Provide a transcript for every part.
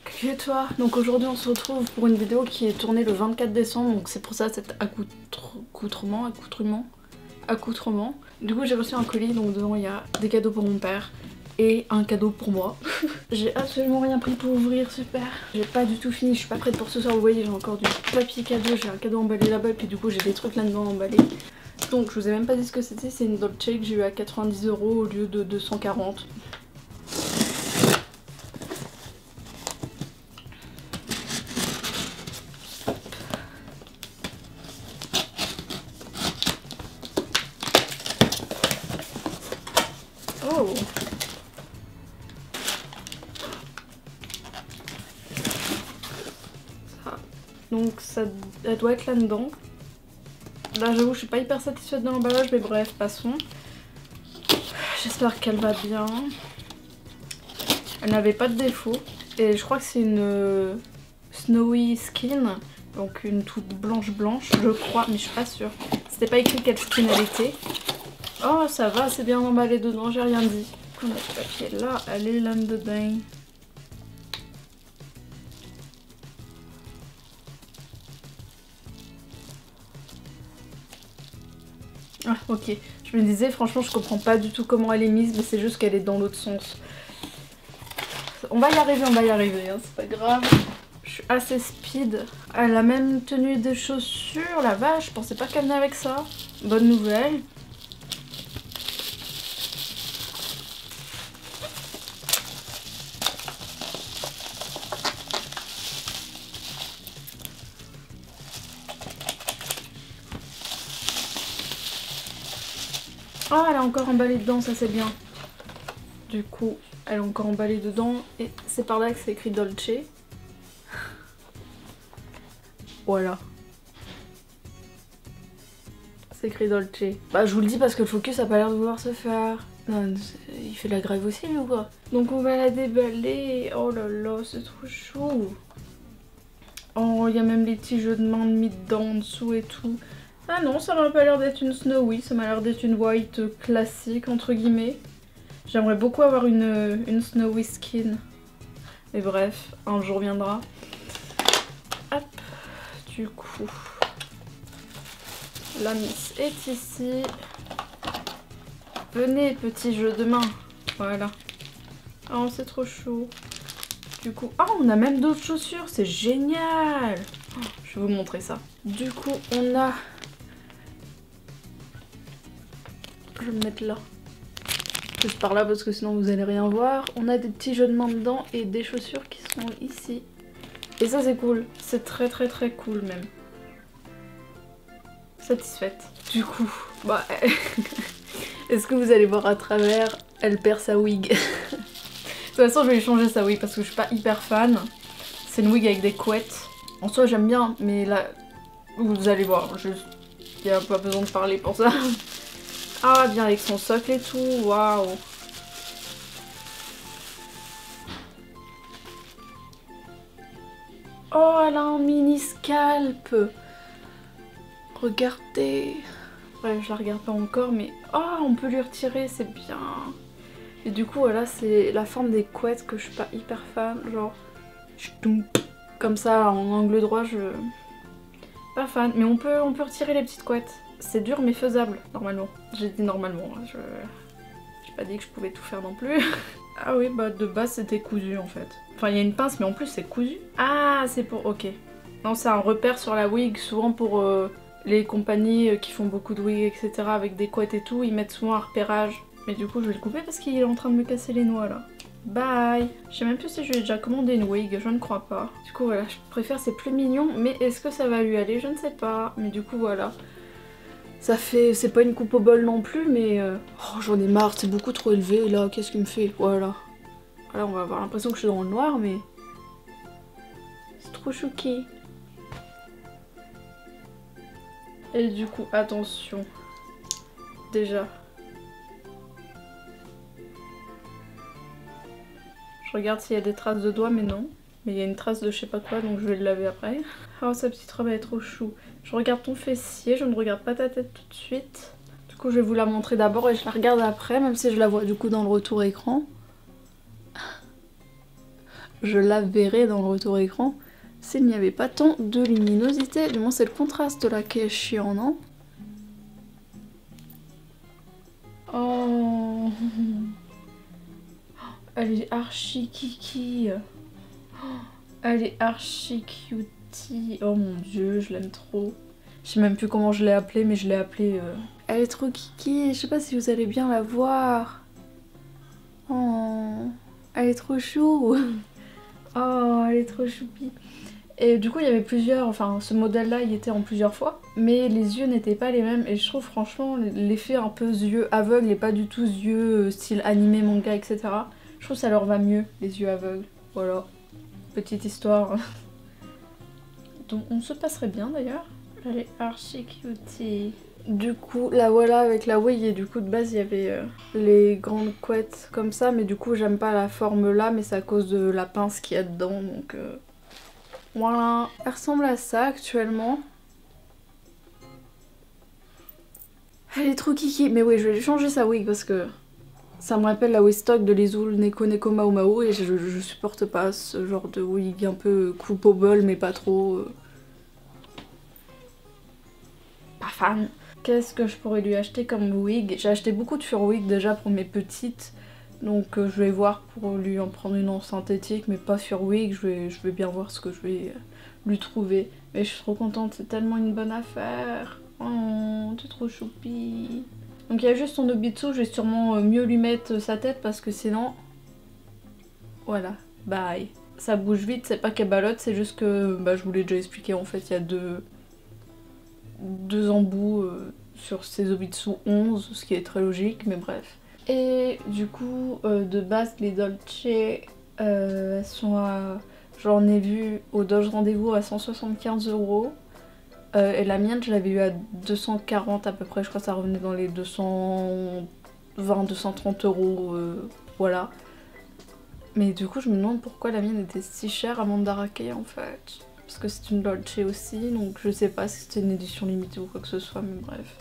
Que toi. Donc aujourd'hui on se retrouve pour une vidéo qui est tournée le 24 décembre, donc c'est pour ça cet accoutrement. Du coup j'ai reçu un colis, donc dedans il y a des cadeaux pour mon père et un cadeau pour moi. J'ai absolument rien pris pour ouvrir, super. J'ai pas du tout fini, je suis pas prête pour ce soir, vous voyez j'ai encore du papier cadeau, j'ai un cadeau emballé là-bas et puis du coup j'ai des trucs là-dedans emballés. Donc je vous ai même pas dit ce que c'était, c'est une Dolce que j'ai eu à 90 € au lieu de 240. Oh! Ça. Donc ça elle doit être là-dedans. Là j'avoue je suis pas hyper satisfaite de l'emballage mais bref passons. J'espère qu'elle va bien. Elle n'avait pas de défaut. Et je crois que c'est une Snowy Skin. Donc une toute blanche je crois, mais je suis pas sûre. C'était pas écrit quelle skin elle était. Oh ça va, c'est bien emballé dedans, j'ai rien dit. On a le papier là, elle est là-dedans. Ah ok, je me disais franchement je comprends pas du tout comment elle est mise, mais c'est juste qu'elle est dans l'autre sens. On va y arriver, hein, c'est pas grave. Je suis assez speed. Elle a même tenue des chaussures, la vache, je pensais pas qu'elle venait avec ça. Bonne nouvelle. Oh, elle a encore emballé dedans, ça c'est bien. Du coup, elle est encore emballée dedans et c'est par là que c'est écrit Dolce. Voilà. C'est écrit Dolce. Bah je vous le dis parce que le focus a pas l'air de vouloir se faire. Non, il fait la grève aussi lui ou quoi? Donc on va la déballer. Oh là là, c'est trop chou. Oh, il y a même les petits jeux de main mis dedans en dessous et tout. Ah non, ça m'a pas l'air d'être une Snowy, ça m'a l'air d'être une white classique entre guillemets. J'aimerais beaucoup avoir une Snowy Skin. Mais bref, un jour viendra. Hop, du coup, la miss est ici. Venez, petit jeu de main. Voilà. Oh, c'est trop chaud. Du coup, oh, on a même d'autres chaussures, c'est génial. Oh, je vais vous montrer ça. Du coup, on a... Je vais me mettre là. Juste par là parce que sinon vous allez rien voir. On a des petits jeux de main dedans et des chaussures qui sont ici. Et ça c'est cool, c'est très cool même. Satisfaite. Du coup, bah... Est-ce que vous allez voir à travers? Elle perd sa wig. De toute façon je vais lui changer sa wig parce que je suis pas hyper fan. C'est une wig avec des couettes. En soi j'aime bien, mais là... Vous allez voir, il n'y a pas besoin de parler pour ça. Ah, bien avec son socle et tout, waouh. Oh, elle a un mini scalp. Regardez. Ouais, je la regarde pas encore, mais... Oh, on peut lui retirer, c'est bien. Et du coup, voilà, c'est la forme des couettes que je suis pas hyper fan. Genre, comme ça, en angle droit, je... Pas fan, mais on peut retirer les petites couettes. C'est dur mais faisable, normalement. J'ai dit normalement, j'ai pas dit que je pouvais tout faire non plus. Ah oui, bah de base c'était cousu en fait. Enfin il y a une pince mais en plus c'est cousu. Ah c'est pour... ok. Non c'est un repère sur la wig, souvent pour les compagnies qui font beaucoup de wigs etc. avec des couettes et tout, ils mettent souvent un repérage. Mais du coup je vais le couper parce qu'il est en train de me casser les noix là. Bye. Je sais même plus si je lui ai déjà commandé une wig, je ne crois pas. Du coup voilà, je préfère, c'est plus mignon, mais est-ce que ça va lui aller? Je ne sais pas. Mais du coup voilà. Ça fait... c'est pas une coupe au bol non plus, mais... Oh, j'en ai marre, c'est beaucoup trop élevé, là, qu'est-ce qu'il me fait? Voilà. Voilà, on va avoir l'impression que je suis dans le noir, mais... C'est trop chouki. Et du coup, attention. Déjà. Je regarde s'il y a des traces de doigts, mais non. Mais il y a une trace de je sais pas quoi, donc je vais le laver après. Oh, sa petite robe elle est trop chou. Je regarde ton fessier, je ne regarde pas ta tête tout de suite. Du coup, je vais vous la montrer d'abord et je la regarde après, même si je la vois du coup dans le retour écran. je la verrai dans le retour écran s'il n'y avait pas tant de luminosité. Du moins c'est le contraste là qui est chiant, non? Oh, elle est archi kiki. Elle est archi cutie. Oh mon dieu, je l'aime trop. Je sais même plus comment je l'ai appelée, mais je l'ai appelée... Elle est trop kiki, je sais pas si vous allez bien la voir. Oh, elle est trop chou. Oh, elle est trop choupi. Et du coup, il y avait plusieurs... Enfin, ce modèle-là, il était en plusieurs fois. Mais les yeux n'étaient pas les mêmes. Et je trouve franchement l'effet un peu yeux aveugles et pas du tout yeux style animé, manga, etc. Je trouve que ça leur va mieux, les yeux aveugles. Voilà. Petite histoire. Donc on se passerait bien d'ailleurs. Elle est archi cutie. Du coup, la voilà avec la wig et du coup de base il y avait les grandes couettes comme ça, mais du coup j'aime pas la forme là, mais c'est à cause de la pince qu'il y a dedans, donc voilà. Elle ressemble à ça actuellement. Elle est trop kiki, mais oui je vais lui changer sa wig parce que ça me rappelle la wig stock de Lizul Neko Neko Mao Mao et je supporte pas ce genre de wig un peu coupe au bol mais pas trop... Pas fan. Qu'est-ce que je pourrais lui acheter comme wig? J'ai acheté beaucoup de furwigs déjà pour mes petites, donc je vais voir pour lui en prendre une en synthétique, mais pas furwig, je vais bien voir ce que je vais lui trouver. Mais je suis trop contente, c'est tellement une bonne affaire. Oh, t'es trop choupi. Donc il y a juste son Obitsu, je vais sûrement mieux lui mettre sa tête parce que sinon... Voilà, bye. Ça bouge vite, c'est pas qu'elle ballotte, c'est juste que, bah je vous l'ai déjà expliqué, en fait il y a deux embouts sur ces Obitsu 11, ce qui est très logique, mais bref. Et du coup, de base, les Dolce, elles sont à... J'en ai vu au Doge Rendez-vous à 175 €. Et la mienne, je l'avais eu à 240 à peu près, je crois que ça revenait dans les 220-230 €, voilà. Mais du coup, je me demande pourquoi la mienne était si chère à Mandarake en fait. Parce que c'est une Dolce aussi, donc je sais pas si c'était une édition limitée ou quoi que ce soit, mais bref.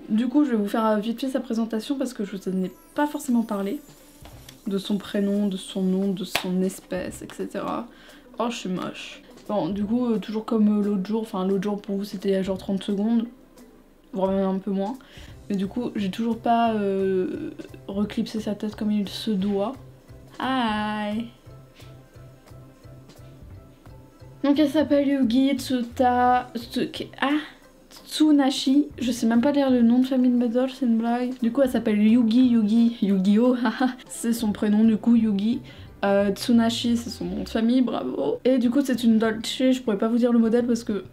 Du coup, je vais vous faire vite fait sa présentation parce que je vous en ai pas forcément parlé. De son prénom, de son nom, de son espèce, etc. Oh, je suis moche. Bon, du coup, toujours comme l'autre jour, enfin l'autre jour pour vous c'était genre 30 secondes, voire même un peu moins. Mais du coup, j'ai toujours pas reclipsé sa tête comme il se doit. Hi. Donc elle s'appelle Yugi Tsuta... Tsunashi, je sais même pas lire le nom de famille de Medol, c'est une blague. Du coup elle s'appelle Yu-Gi-Oh! C'est son prénom du coup, Yugi. Tsunashi c'est son nom de famille, bravo. Et du coup c'est une Dolce, je pourrais pas vous dire le modèle parce que...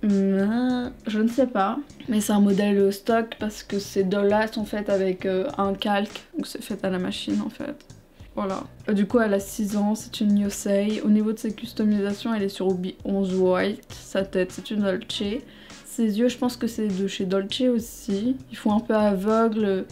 je ne sais pas. Mais c'est un modèle stock parce que ces dolls-là sont faites avec un calque, donc c'est fait à la machine en fait. Voilà. Du coup, elle a 6 ans, c'est une Yosei. Au niveau de ses customisations, elle est sur Obi 11 White. Sa tête, c'est une Dolce. Ses yeux, je pense que c'est de chez Dolce aussi. Ils font un peu aveugle,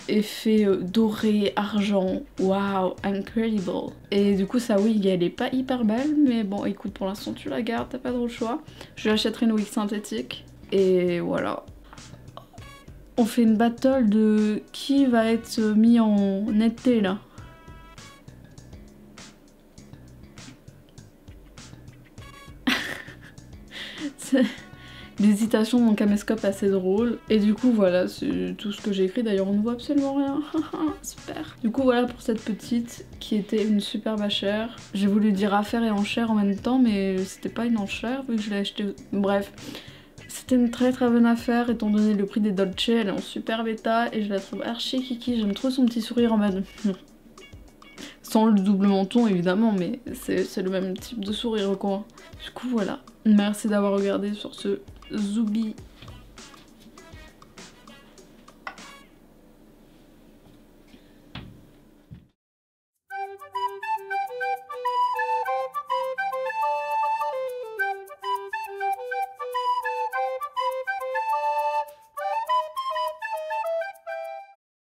effet doré, argent. Waouh, incredible. Et du coup, sa wig, elle est pas hyper belle, mais bon, écoute, pour l'instant, tu la gardes, t'as pas trop le choix. Je lui achèterai une wig synthétique. Et voilà. On fait une battle de qui va être mis en netteté là. L'hésitation dans caméscope assez drôle. Et du coup voilà, c'est tout ce que j'ai écrit. D'ailleurs on ne voit absolument rien. Super. Du coup voilà pour cette petite qui était une superbe achère. J'ai voulu dire affaire et enchère en même temps, mais c'était pas une enchère vu que je l'ai acheté. Bref. C'était une très très bonne affaire étant donné le prix des Dolce. Elle est en super bêta et je la trouve archi kiki. J'aime trop son petit sourire en mode... Sans le double menton évidemment, mais c'est le même type de sourire quoi. Du coup voilà. Merci d'avoir regardé sur ce Zubi